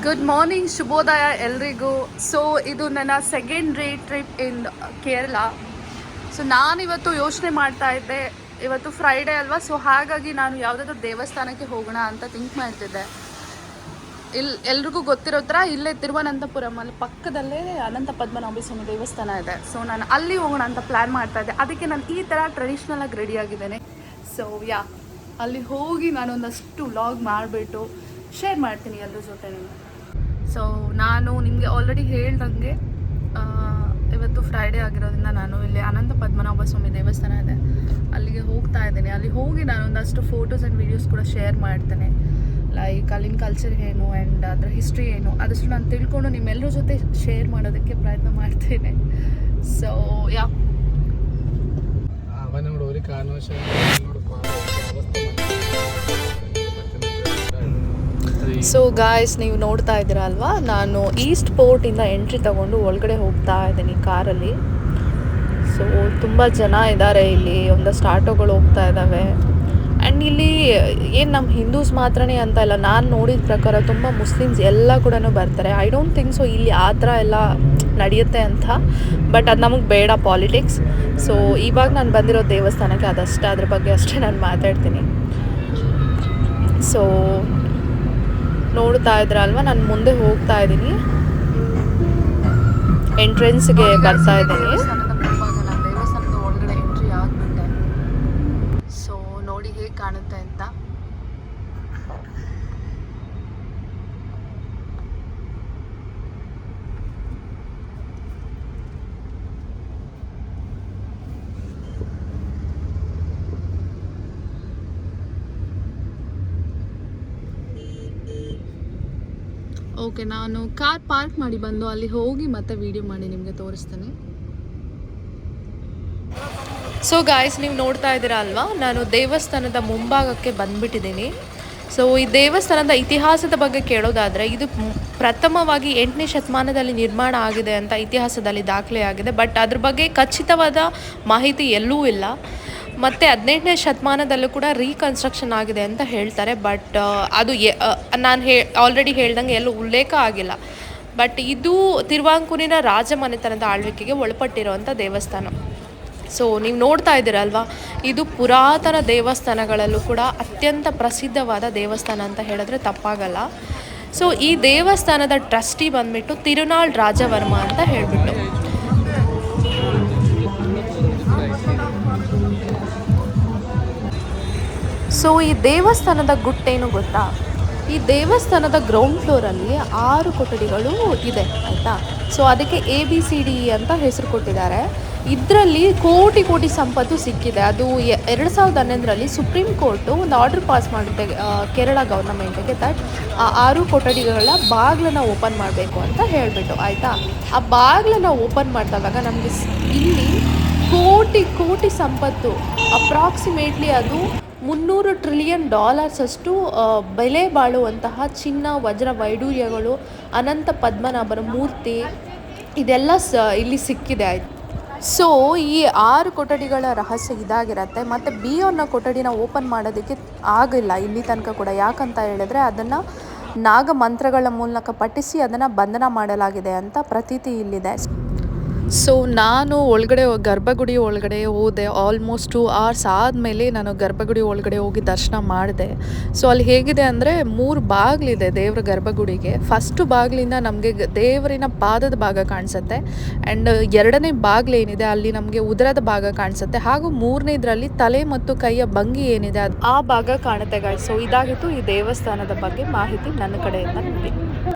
Good morning, ಶುಭೋದಯ ಎಲ್ರಿಗೂ. So ಇದು ನನ್ನ ಸೆಕೆಂಡ್ ಡೇ ಟ್ರಿಪ್ ಇನ್ ಕೇರಳ. ಸೊ ನಾನಿವತ್ತು ಯೋಚನೆ ಮಾಡ್ತಾ ಇದ್ದೆ, ಇವತ್ತು ಫ್ರೈಡೇ ಅಲ್ವಾ, ಸೊ ಹಾಗಾಗಿ ನಾನು ಯಾವುದಾದ್ರೂ ದೇವಸ್ಥಾನಕ್ಕೆ ಹೋಗೋಣ ಅಂತ ಥಿಂಕ್ ಮಾಡ್ತಿದ್ದೆ. ಎಲ್ರಿಗೂ ಗೊತ್ತಿರೋ ಥರ ಇಲ್ಲೇ ತಿರುವನಂತಪುರಮಲ್ಲಿ ಪಕ್ಕದಲ್ಲೇ ಅನಂತ ಪದ್ಮನಾಭ ಸ್ವಾಮಿ ದೇವಸ್ಥಾನ ಇದೆ. ಸೊ ನಾನು ಅಲ್ಲಿ ಹೋಗೋಣ ಅಂತ ಪ್ಲ್ಯಾನ್ ಮಾಡ್ತಾ ಇದ್ದೆ. ಅದಕ್ಕೆ ನಾನು ಈ ಥರ ಟ್ರೆಡಿಷ್ನಲ್ ಆಗಿ ರೆಡಿ ಆಗಿದ್ದೇನೆ. ಸೊ ಅಲ್ಲಿ ಹೋಗಿ ನಾನೊಂದಷ್ಟು ವ್ಲಾಗ್ ಮಾಡಿಬಿಟ್ಟು ಶೇರ್ ಮಾಡ್ತೀನಿ ಎಲ್ಲರ ಜೊತೆ. ಸೊ ನಾನು ನಿಮಗೆ ಆಲ್ರೆಡಿ ಹೇಳ್ದಂಗೆ ಇವತ್ತು ಫ್ರೈಡೇ ಆಗಿರೋದ್ರಿಂದ ನಾನು ಇಲ್ಲಿ ಅನಂತ ಪದ್ಮನಾಭ ಸ್ವಾಮಿ ದೇವಸ್ಥಾನ ಇದೆ, ಅಲ್ಲಿಗೆ ಹೋಗ್ತಾ ಇದ್ದೀನಿ. ಅಲ್ಲಿ ಹೋಗಿ ನಾನೊಂದಷ್ಟು ಫೋಟೋಸ್ ಆ್ಯಂಡ್ ವೀಡಿಯೋಸ್ ಕೂಡ ಶೇರ್ ಮಾಡ್ತೇನೆ. ಲೈಕ್ ಅಲ್ಲಿನ ಕಲ್ಚರ್ ಏನು ಆ್ಯಂಡ್ ಅದರ ಹಿಸ್ಟ್ರಿ ಏನು ಅದಷ್ಟು ನಾನು ತಿಳ್ಕೊಂಡು ನಿಮ್ಮೆಲ್ಲರ ಜೊತೆ ಶೇರ್ ಮಾಡೋದಕ್ಕೆ ಪ್ರಯತ್ನ ಮಾಡ್ತೇನೆ. ಸೊ ಸೊ ಗಾಯ್ಸ್, ನೀವು ನೋಡ್ತಾ ಇದ್ದೀರಾ ಅಲ್ವಾ, ನಾನು ಈಸ್ಟ್ ಪೋರ್ಟಿಂದ ಎಂಟ್ರಿ ತಗೊಂಡು ಒಳಗಡೆ ಹೋಗ್ತಾ ಇದ್ದೀನಿ ಕಾರಲ್ಲಿ. ಸೊ ತುಂಬ ಜನ ಇದ್ದಾರೆ ಇಲ್ಲಿ, ಒಂದಷ್ಟು ಆಟೋಗಳು ಹೋಗ್ತಾ ಇದ್ದಾವೆ. ಆ್ಯಂಡ್ ಇಲ್ಲಿ ಏನು ನಮ್ಮ ಹಿಂದೂಸ್ ಮಾತ್ರನೇ ಅಂತ ಇಲ್ಲ, ನಾನು ನೋಡಿದ ಪ್ರಕಾರ ತುಂಬ ಮುಸ್ಲಿಮ್ಸ್ ಎಲ್ಲ ಕೂಡ ಬರ್ತಾರೆ. ಐ ಡೋಂಟ್ ಥಿಂಕ್ ಸೊ ಇಲ್ಲಿ ಆ ಥರ ಎಲ್ಲ ನಡೆಯುತ್ತೆ ಅಂತ, ಬಟ್ ಅದು ನಮಗೆ ಬೇಡ ಪಾಲಿಟಿಕ್ಸ್. ಸೊ ಇವಾಗ ನಾನು ಬಂದಿರೋ ದೇವಸ್ಥಾನಕ್ಕೆ ಅದಷ್ಟೇ, ಅದ್ರ ಬಗ್ಗೆ ಅಷ್ಟೇ ನಾನು ಮಾತಾಡ್ತೀನಿ. ಸೊ ನೋಡ್ತಾ ಇದ್ರಲ್ವ, ನಾನು ಮುಂದೆ ಹೋಗ್ತಾ ಇದ್ದೀನಿ, ಎಂಟ್ರೆನ್ಸ್ಗೆ ಬರ್ತಾ ಇದ್ದೀನಿ. ದೇವಸ್ಥಾನದ ಒಳಗಡೆ ಎಂಟ್ರಿ ಆಗ್ಬಿಟ್ಟೆ. ಸೊ ನೋಡಿ ಹೇಗೆ ಕಾಣುತ್ತೆ ಅಂತ. ಓಕೆ, ನಾನು ಕಾರ್ ಪಾರ್ಕ್ ಮಾಡಿ ಬಂದು ಅಲ್ಲಿ ಹೋಗಿ ಮತ್ತೆ ವಿಡಿಯೋ ಮಾಡಿ ನಿಮಗೆ ತೋರಿಸ್ತೇನೆ. ಸೊ ಗಾಯ್ಸ್, ನೀವು ನೋಡ್ತಾ ಇದ್ದೀರಾ ಅಲ್ವಾ, ನಾನು ದೇವಸ್ಥಾನದ ಮುಂಭಾಗಕ್ಕೆ ಬಂದುಬಿಟ್ಟಿದ್ದೀನಿ. ಸೊ ಈ ದೇವಸ್ಥಾನದ ಇತಿಹಾಸದ ಬಗ್ಗೆ ಕೇಳೋದಾದರೆ, ಇದು ಪ್ರಥಮವಾಗಿ 8ನೇ ಶತಮಾನದಲ್ಲಿ ನಿರ್ಮಾಣ ಆಗಿದೆ ಅಂತ ಇತಿಹಾಸದಲ್ಲಿ ದಾಖಲೆ ಆಗಿದೆ. ಬಟ್ ಅದ್ರ ಬಗ್ಗೆ ಖಚಿತವಾದ ಮಾಹಿತಿ ಎಲ್ಲೂ ಇಲ್ಲ. ಮತ್ತು 18ನೇ ಶತಮಾನದಲ್ಲೂ ಕೂಡ ರೀಕನ್ಸ್ಟ್ರಕ್ಷನ್ ಆಗಿದೆ ಅಂತ ಹೇಳ್ತಾರೆ. ಬಟ್ ಅದು ನಾನು ಆಲ್ರೆಡಿ ಹೇಳ್ದಂಗೆ ಎಲ್ಲೂ ಉಲ್ಲೇಖ ಆಗಿಲ್ಲ. ಬಟ್ ಇದು ತಿರುವಾಂಕೂರಿನ ರಾಜಮನೆತನದ ಆಳ್ವಿಕೆಗೆ ಒಳಪಟ್ಟಿರುವಂಥ ದೇವಸ್ಥಾನ. ಸೊ ನೀವು ನೋಡ್ತಾ ಇದ್ದೀರಲ್ವಾ, ಇದು ಪುರಾತನ ದೇವಸ್ಥಾನಗಳಲ್ಲೂ ಕೂಡ ಅತ್ಯಂತ ಪ್ರಸಿದ್ಧವಾದ ದೇವಸ್ಥಾನ ಅಂತ ಹೇಳಿದ್ರೆ ತಪ್ಪಾಗಲ್ಲ. ಸೊ ಈ ದೇವಸ್ಥಾನದ ಟ್ರಸ್ಟಿ ಬಂದುಬಿಟ್ಟು ತಿರುನಾಳ್ ರಾಜವರ್ಮ ಅಂತ ಹೇಳಿಬಿಟ್ಟು. ಸೊ ಈ ದೇವಸ್ಥಾನದ ಗುಟ್ಟೇನು ಗೊತ್ತಾ, ಈ ದೇವಸ್ಥಾನದ ಗ್ರೌಂಡ್ ಫ್ಲೋರಲ್ಲಿ 6 ಕೊಠಡಿಗಳು ಇದೆ, ಆಯಿತಾ. ಸೊ ಅದಕ್ಕೆ ABCD ಅಂತ ಹೆಸರು ಕೊಟ್ಟಿದ್ದಾರೆ. ಇದರಲ್ಲಿ ಕೋಟಿ ಕೋಟಿ ಸಂಪತ್ತು ಸಿಕ್ಕಿದೆ. ಅದು 2011ರಲ್ಲಿ ಸುಪ್ರೀಂ ಕೋರ್ಟು ಒಂದು ಆರ್ಡರ್ ಪಾಸ್ ಮಾಡುತ್ತೆ ಕೇರಳ ಗೌರ್ನಮೆಂಟಿಗೆ, ದಟ್ ಆ 6 ಕೊಠಡಿಗಳ ಬಾಗಿಲನ್ನು ಓಪನ್ ಮಾಡಬೇಕು ಅಂತ ಹೇಳಿಬಿಟ್ಟು, ಆಯಿತಾ. ಆ ಬಾಗಿಲನ್ನು ಓಪನ್ ಮಾಡಿದಾಗ ನಮಗೆ ಇಲ್ಲಿ ಕೋಟಿ ಕೋಟಿ ಸಂಪತ್ತು, ಅಪ್ರಾಕ್ಸಿಮೇಟ್ಲಿ ಅದು $300 ಟ್ರಿಲಿಯನ್ ಅಷ್ಟು ಬೆಲೆ ಬಾಳುವಂತಹ ಚಿನ್ನ, ವಜ್ರ, ವೈಡೂರ್ಯಗಳು, ಅನಂತ ಪದ್ಮನಾಭರ ಮೂರ್ತಿ, ಇದೆಲ್ಲ ಇಲ್ಲಿ ಸಿಕ್ಕಿದೆ, ಆಯ್ತು. ಸೊ ಈ 6 ಕೊಠಡಿಗಳ ರಹಸ್ಯ ಇದಾಗಿರುತ್ತೆ. ಮತ್ತು B ಅನ್ನೋ ಕೊಠಡಿನ ಓಪನ್ ಮಾಡೋದಕ್ಕೆ ಆಗಿಲ್ಲ ಇಲ್ಲಿ ತನಕ ಕೂಡ. ಯಾಕಂತ ಹೇಳಿದ್ರೆ ಅದನ್ನು ನಾಗ ಮಂತ್ರಗಳ ಮೂಲಕ ಪಠಿಸಿ ಅದನ್ನು ಬಂಧನ ಮಾಡಲಾಗಿದೆ ಅಂತ ಪ್ರತೀತಿ ಇಲ್ಲಿದೆ. ಸೊ ನಾನು ಗರ್ಭಗುಡಿ ಒಳಗಡೆ ಹೋದೆ. ಆಲ್ಮೋಸ್ಟ್ 2 hours ಆದಮೇಲೆ ನಾನು ಗರ್ಭಗುಡಿ ಒಳಗಡೆ ಹೋಗಿ ದರ್ಶನ ಮಾಡಿದೆ. ಸೊ ಅಲ್ಲಿ ಹೇಗಿದೆ ಅಂದರೆ 3 ಬಾಗಿಲಿದೆ ದೇವ್ರ ಗರ್ಭಗುಡಿಗೆ. ಫಸ್ಟು ಬಾಗಿಲಿಂದ ನಮಗೆ ದೇವರಿನ ಪಾದದ ಭಾಗ ಕಾಣಿಸುತ್ತೆ. ಆ್ಯಂಡ್ 2ನೇ ಬಾಗಿಲು ಏನಿದೆ ಅಲ್ಲಿ ನಮಗೆ ಉದರದ ಭಾಗ ಕಾಣಿಸುತ್ತೆ. ಹಾಗೂ 3ನೇದರಲ್ಲಿ ತಲೆ ಮತ್ತು ಕೈಯ ಭಂಗಿ ಏನಿದೆ ಅದು ಆ ಭಾಗ ಕಾಣುತ್ತೆ ಗಾಯ್ಸ್. ಸೊ ಇದಾಗಿತ್ತು ಈ ದೇವಸ್ಥಾನದ ಬಗ್ಗೆ ಮಾಹಿತಿ ನನ್ನ ಕಡೆಯಿಂದ ನಿಮಗೆ.